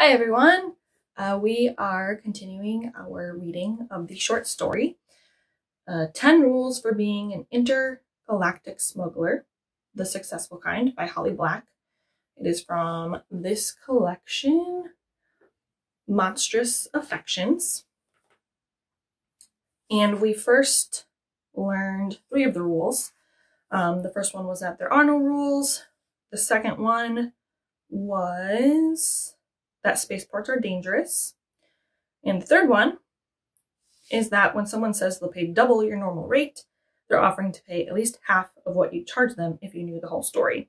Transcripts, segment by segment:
Hi everyone! We are continuing our reading of the short story, 10 Rules for Being an Intergalactic Smuggler, The Successful Kind by Holly Black. It is from this collection, Monstrous Affections. And we first learned 3 of the rules. The first one was that there are no rules. The second one was that spaceports are dangerous. And the third one is that when someone says they'll pay double your normal rate, they're offering to pay at least half of what you charge them if you knew the whole story.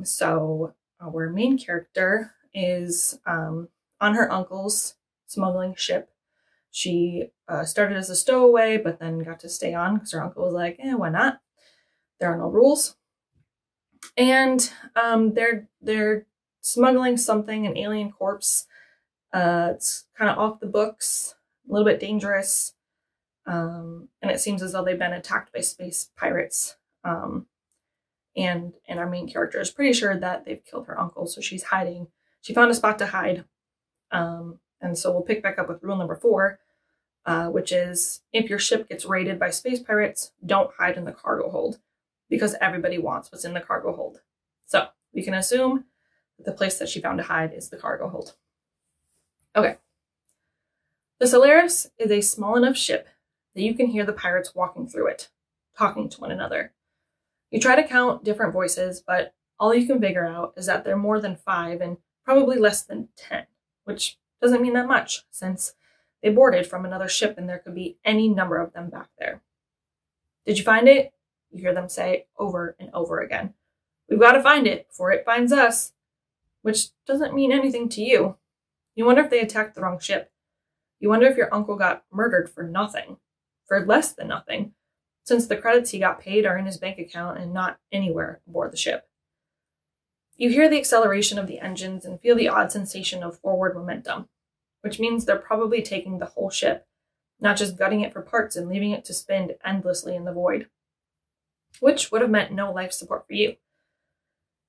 So our main character is on her uncle's smuggling ship. She started as a stowaway, but then got to stay on because her uncle was like, why not? There are no rules. And they're smuggling something, an alien corpse. It's kind of off the books, a little bit dangerous. And it seems as though they've been attacked by space pirates. And our main character is pretty sure that they've killed her uncle, so she's hiding. She found a spot to hide. And so we'll pick back up with rule number 4, which is if your ship gets raided by space pirates, don't hide in the cargo hold, because everybody wants what's in the cargo hold. So we can assume that the place that she found to hide is the cargo hold. Okay. The Solaris is a small enough ship that you can hear the pirates walking through it, talking to one another. You try to count different voices, but all you can figure out is that there are more than 5 and probably less than 10, which doesn't mean that much since they boarded from another ship and there could be any number of them back there. Did you find it? You hear them say over and over again. We've got to find it before it finds us, which doesn't mean anything to you. You wonder if they attacked the wrong ship. You wonder if your uncle got murdered for nothing, for less than nothing, since the credits he got paid are in his bank account and not anywhere aboard the ship. You hear the acceleration of the engines and feel the odd sensation of forward momentum, which means they're probably taking the whole ship, not just gutting it for parts and leaving it to spin endlessly in the void, which would have meant no life support for you.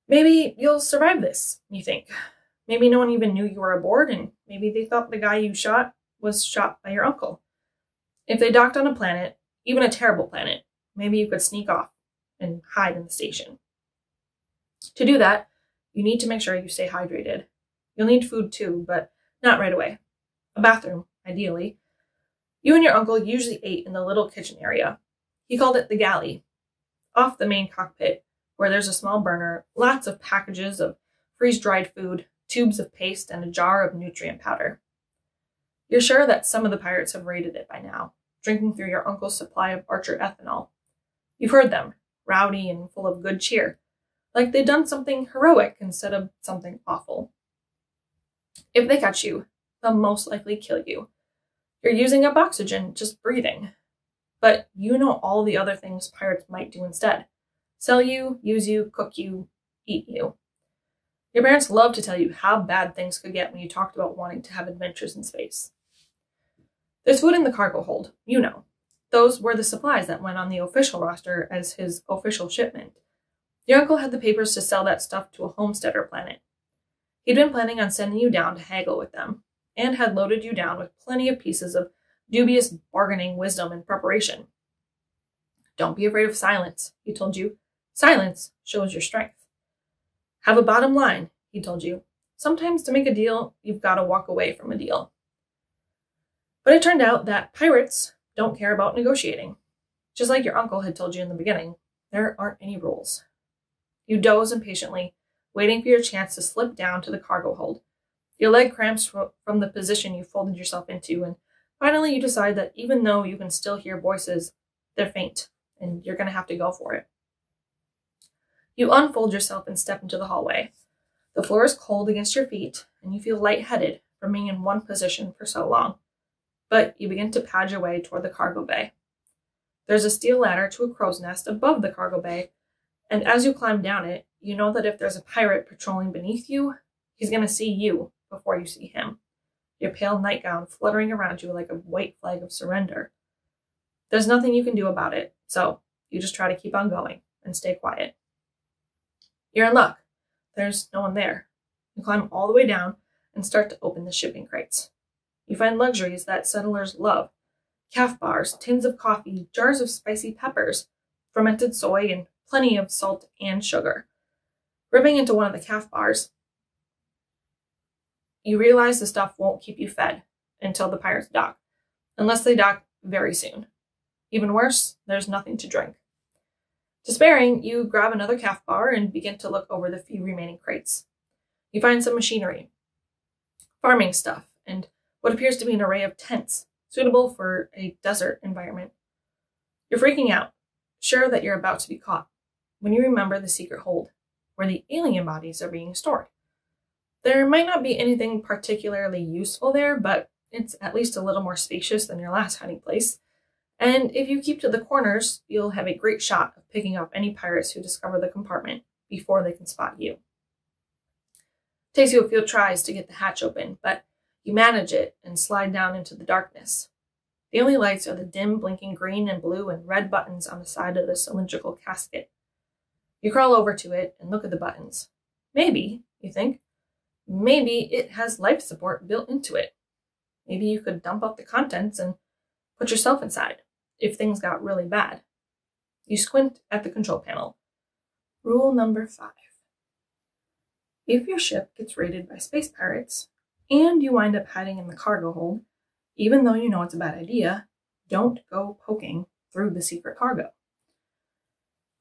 Maybe you'll survive this, you think. Maybe no one even knew you were aboard, and maybe they thought the guy you shot was shot by your uncle. If they docked on a planet, even a terrible planet, maybe you could sneak off and hide in the station. To do that, you need to make sure you stay hydrated. You'll need food too, but not right away. A bathroom, ideally. You and your uncle usually ate in the little kitchen area. He called it the galley, off the main cockpit, where there's a small burner, lots of packages of freeze-dried food, tubes of paste, and a jar of nutrient powder. You're sure that some of the pirates have raided it by now, drinking through your uncle's supply of Archer ethanol. You've heard them, rowdy and full of good cheer, like they've done something heroic instead of something awful. If they catch you, they'll most likely kill you. You're using up oxygen just breathing. But you know all the other things pirates might do instead. Sell you, use you, cook you, eat you. Your parents love to tell you how bad things could get when you talked about wanting to have adventures in space. There's food in the cargo hold, you know. Those were the supplies that went on the official roster as his official shipment. Your uncle had the papers to sell that stuff to a homesteader planet. He'd been planning on sending you down to haggle with them, and had loaded you down with plenty of pieces of dubious bargaining wisdom and preparation. Don't be afraid of silence, he told you. Silence shows your strength. Have a bottom line, he told you. Sometimes to make a deal, you've got to walk away from a deal. But it turned out that pirates don't care about negotiating. Just like your uncle had told you in the beginning, there aren't any rules. You doze impatiently, waiting for your chance to slip down to the cargo hold. Your leg cramps from the position you folded yourself into, and finally you decide that even though you can still hear voices, they're faint, and you're going to have to go for it. You unfold yourself and step into the hallway. The floor is cold against your feet, and you feel lightheaded from being in one position for so long. But you begin to pad your way toward the cargo bay. There's a steel ladder to a crow's nest above the cargo bay, and as you climb down it, you know that if there's a pirate patrolling beneath you, he's going to see you before you see him, your pale nightgown fluttering around you like a white flag of surrender. There's nothing you can do about it, so you just try to keep on going and stay quiet. You're in luck. There's no one there. You climb all the way down and start to open the shipping crates. You find luxuries that settlers love: calf bars, tins of coffee, jars of spicy peppers, fermented soy, and plenty of salt and sugar. Ripping into one of the calf bars, you realize the stuff won't keep you fed until the pirates dock, unless they dock very soon. Even worse, there's nothing to drink. Despairing, you grab another calf bar and begin to look over the few remaining crates. You find some machinery, farming stuff, and what appears to be an array of tents, suitable for a desert environment. You're freaking out, sure that you're about to be caught, when you remember the secret hold, where the alien bodies are being stored. There might not be anything particularly useful there, but it's at least a little more spacious than your last hiding place. And if you keep to the corners, you'll have a great shot of picking up any pirates who discover the compartment before they can spot you. Takes you a few tries to get the hatch open, but you manage it and slide down into the darkness. The only lights are the dim, blinking green and blue and red buttons on the side of the cylindrical casket. You crawl over to it and look at the buttons. Maybe, you think, maybe it has life support built into it. Maybe you could dump out the contents and put yourself inside, if things got really bad. You squint at the control panel. Rule number 5. If your ship gets raided by space pirates, and you wind up hiding in the cargo hold, even though you know it's a bad idea, don't go poking through the secret cargo.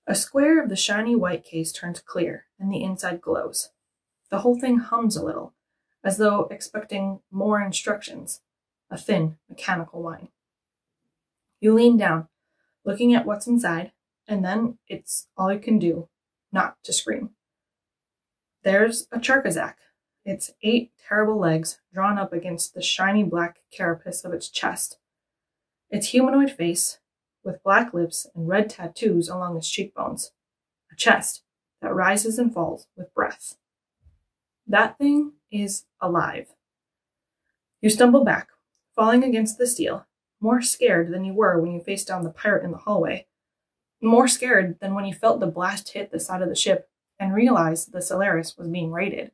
A square of the shiny white case turns clear, and the inside glows. The whole thing hums a little, as though expecting more instructions, a thin, mechanical whine. You lean down, looking at what's inside, and then it's all you can do not to scream. There's a charkazak, its 8 terrible legs drawn up against the shiny black carapace of its chest. Its humanoid face, with black lips and red tattoos along its cheekbones. A chest that rises and falls with breath. That thing is alive. You stumble back, falling against the steel, more scared than you were when you faced down the pirate in the hallway. More scared than when you felt the blast hit the side of the ship and realized the Solaris was being raided.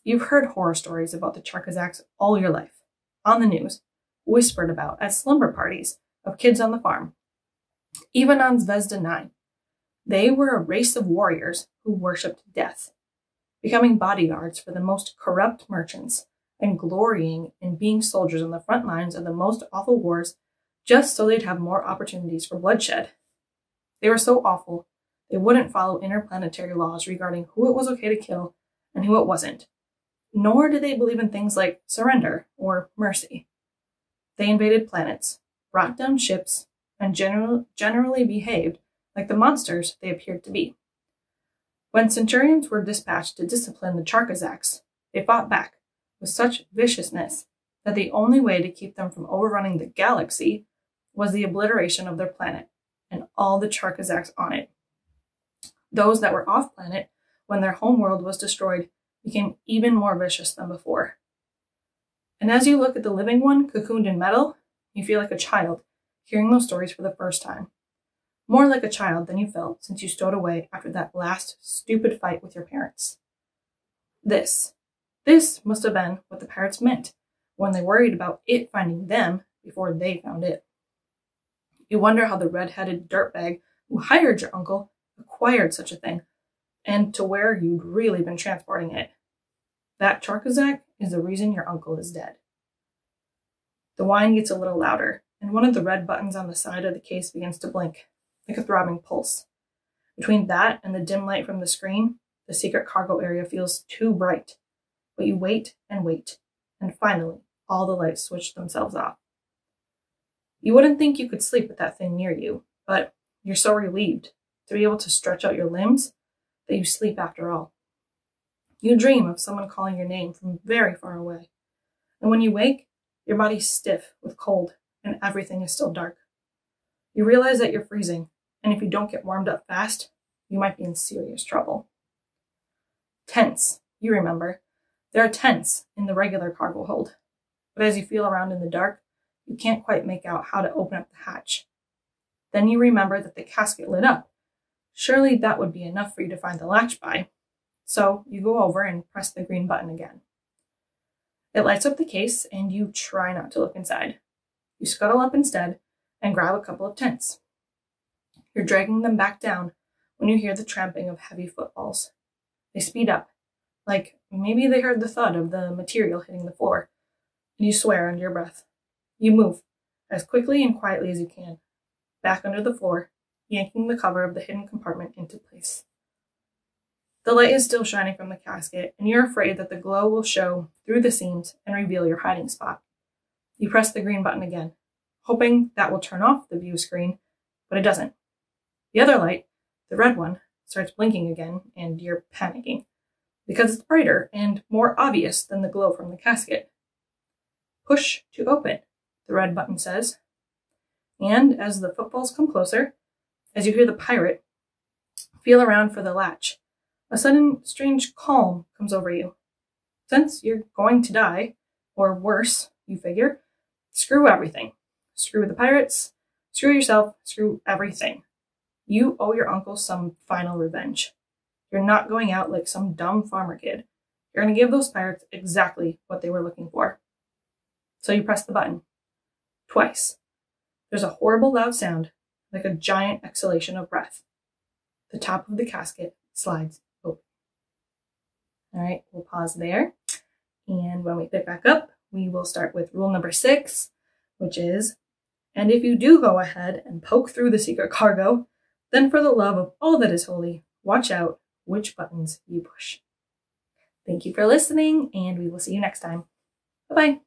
You've heard horror stories about the charkazaks all your life, on the news, whispered about at slumber parties of kids on the farm. Even on Zvezda 9, they were a race of warriors who worshipped death, becoming bodyguards for the most corrupt merchants and glorying in being soldiers on the front lines of the most awful wars just so they'd have more opportunities for bloodshed. They were so awful, they wouldn't follow interplanetary laws regarding who it was okay to kill and who it wasn't, nor did they believe in things like surrender or mercy. They invaded planets, brought down ships, and generally behaved like the monsters they appeared to be. When centurions were dispatched to discipline the charkazaks, they fought back with such viciousness that the only way to keep them from overrunning the galaxy was the obliteration of their planet and all the charkazaks on it. Those that were off-planet, when their homeworld was destroyed, became even more vicious than before. And as you look at the living one cocooned in metal, you feel like a child hearing those stories for the first time. More like a child than you felt since you stowed away after that last stupid fight with your parents. This must have been what the pirates meant when they worried about it finding them before they found it. You wonder how the red-headed dirtbag who hired your uncle acquired such a thing, and to where you'd really been transporting it. That charkazak is the reason your uncle is dead. The whine gets a little louder, and one of the red buttons on the side of the case begins to blink, like a throbbing pulse. Between that and the dim light from the screen, the secret cargo area feels too bright. But you wait, and finally, all the lights switch themselves off. You wouldn't think you could sleep with that thing near you, but you're so relieved to be able to stretch out your limbs that you sleep after all. You dream of someone calling your name from very far away, and when you wake, your body's stiff with cold and everything is still dark. You realize that you're freezing, and if you don't get warmed up fast, you might be in serious trouble. Tents, you remember. There are tents in the regular cargo hold, but as you feel around in the dark, you can't quite make out how to open up the hatch. Then you remember that the casket lit up. Surely that would be enough for you to find the latch by. So you go over and press the green button again. It lights up the case and you try not to look inside. You scuttle up instead and grab a couple of tents. You're dragging them back down when you hear the tramping of heavy footfalls. They speed up, like maybe they heard the thud of the material hitting the floor, and you swear under your breath. You move, as quickly and quietly as you can, back under the floor, yanking the cover of the hidden compartment into place. The light is still shining from the casket, and you're afraid that the glow will show through the seams and reveal your hiding spot. You press the green button again, hoping that will turn off the view screen, but it doesn't. The other light, the red one, starts blinking again, and you're panicking, because it's brighter and more obvious than the glow from the casket. Push to open, the red button says. And as the footfalls come closer, as you hear the pirate feel around for the latch, a sudden strange calm comes over you. Since you're going to die, or worse, you figure, screw everything. Screw the pirates, screw yourself, screw everything. You owe your uncle some final revenge. You're not going out like some dumb farmer kid. You're going to give those pirates exactly what they were looking for. So you press the button. Twice. There's a horrible loud sound, like a giant exhalation of breath. The top of the casket slides open. All right, we'll pause there. And when we pick back up, we will start with rule number 6, which is, and if you do go ahead and poke through the secret cargo, then for the love of all that is holy, watch out which buttons you push. Thank you for listening, and we will see you next time. Bye-bye.